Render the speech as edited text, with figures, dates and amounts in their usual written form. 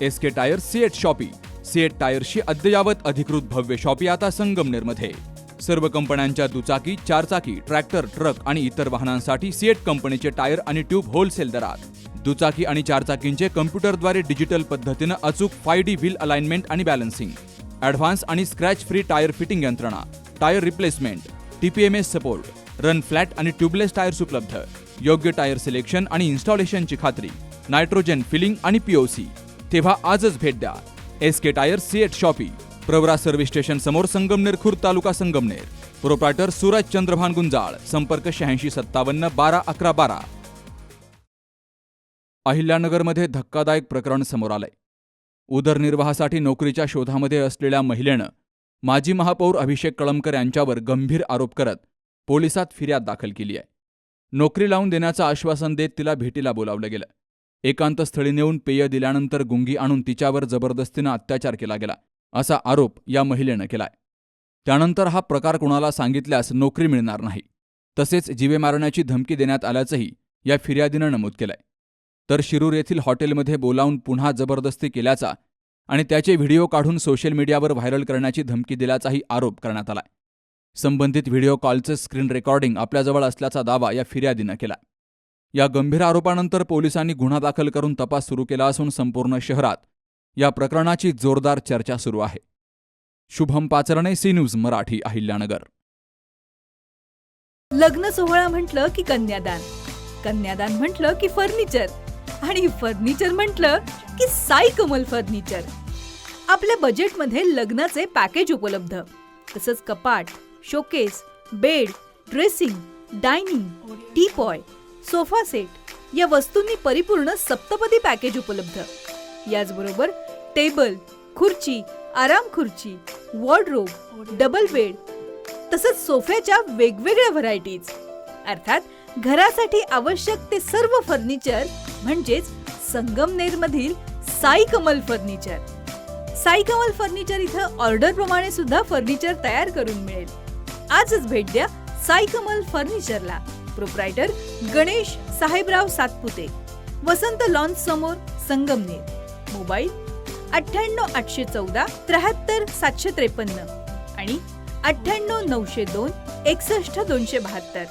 SK tyre CEAT shoppe. CEAT टायर्सची अद्ययावत अधिकृत भव्य शॉपी आता संगमनेरमध्ये. सर्व कंपन्यांच्या दुचाकी, चारचाकी, ट्रॅक्टर, ट्रक आणि इतर वाहनांसाठी सिएट कंपनीचे टायर आणि ट्यूब होलसेल दरात. दुचाकी आणि चारचाकींचे कम्प्युटरद्वारे डिजिटल पद्धतीनं अचूक 5D व्हील अलाइनमेंट आणि बॅलन्सिंग, ॲडव्हान्स आणि स्क्रॅच फ्री टायर फिटिंग यंत्रणा, tyre replacement, TPMS support, run flat आणि ट्यूबलेस टायर्स उपलब्ध. योग्य टायर सिलेक्शन आणि इन्स्टॉलेशनची खात्री, नायट्रोजन फिलिंग आणि POC. तेव्हा आजच भेट द्या. SK tyre CEAT shoppe, Pravara service station समोर, संगमनेर खुर्द, तालुका संगमनेर. प्रोप्रायटर सूरज चंद्रभान गुंजाळ. संपर्क 8657 12 11 12. अहिल्यानगरमध्ये धक्कादायक प्रकरण समोर आलंय. उदरनिर्वाहासाठी नोकरीच्या शोधामध्ये असलेल्या महिलेनं माजी महापौर अभिषेक कळमकर यांच्यावर गंभीर आरोप करत पोलिसात फिर्याद दाखल केली आहे. नोकरी लावून देण्याचं आश्वासन देत तिला भेटीला बोलावलं गेलं. एकांतस्थळी नेऊन पेय दिल्यानंतर गुंगी आणून तिच्यावर जबरदस्तीनं अत्याचार केला गेला, असा आरोप या महिलेनं केलाय. त्यानंतर हा प्रकार कुणाला सांगितल्यास नोकरी मिळणार नाही, तसेच जीवे मारण्याची धमकी देण्यात आल्याचंही या फिर्यादीनं नमूद केलंय. तर शिरूर येथील हॉटेलमध्ये बोलावून पुन्हा जबरदस्ती केल्याचा आणि त्याचे व्हिडिओ काढून सोशल मीडियावर व्हायरल करण्याची धमकी दिल्याचाही आरोप करण्यात आलाय. संबंधित व्हिडिओ कॉलचं स्क्रीन रेकॉर्डिंग आपल्याजवळ असल्याचा दावा या फिर्यादीनं केला. या गंभीर आरोपानंतर पोलिसांनी गुन्हा दाखल करून तपास सुरू केला असून संपूर्ण शहरात या प्रकरणाची जोरदार चर्चा सुरू आहे. Shubham Pacharne, C news Marathi, Ahilyanagar. लग्न सोहळा म्हटलं की कन्यादान, कन्यादान म्हटलं की फर्निचर आणि फर्निचर म्हटलं की साई कमल फर्निचर. आपल्या बजेटमध्ये लग्नाचे पॅकेज उपलब्ध, तसंच कपाट, showcase, bed, dressing, dining, teapoy, sofa set या वस्तूंनी परिपूर्ण सप्तपदी पॅकेज उपलब्ध. याचबरोबर टेबल, खुर्ची, आराम खुर्ची, वॉर्डरोब, डबल बेड तसंच सोफ्याच्या वेगवेगळ्या व्हरायटीज. अर्थात घरासाठी आवश्यक ते सर्व फर्निचर म्हणजेच संगमनेरमधील साई कमल फर्निचर. साई कमल फर्निचर इथं ऑर्डर प्रमाणे सुद्धा फर्निचर तयार करून मिळेल. आजच भेट द्या साई कमल फर्निचरला. प्रोप्रायटर गणेश साहेबराव सातपुते, वसंत लॉन्स समोर, संगमनेर. मोबाईल 98 814 73 753 आणि 98 902 61 272.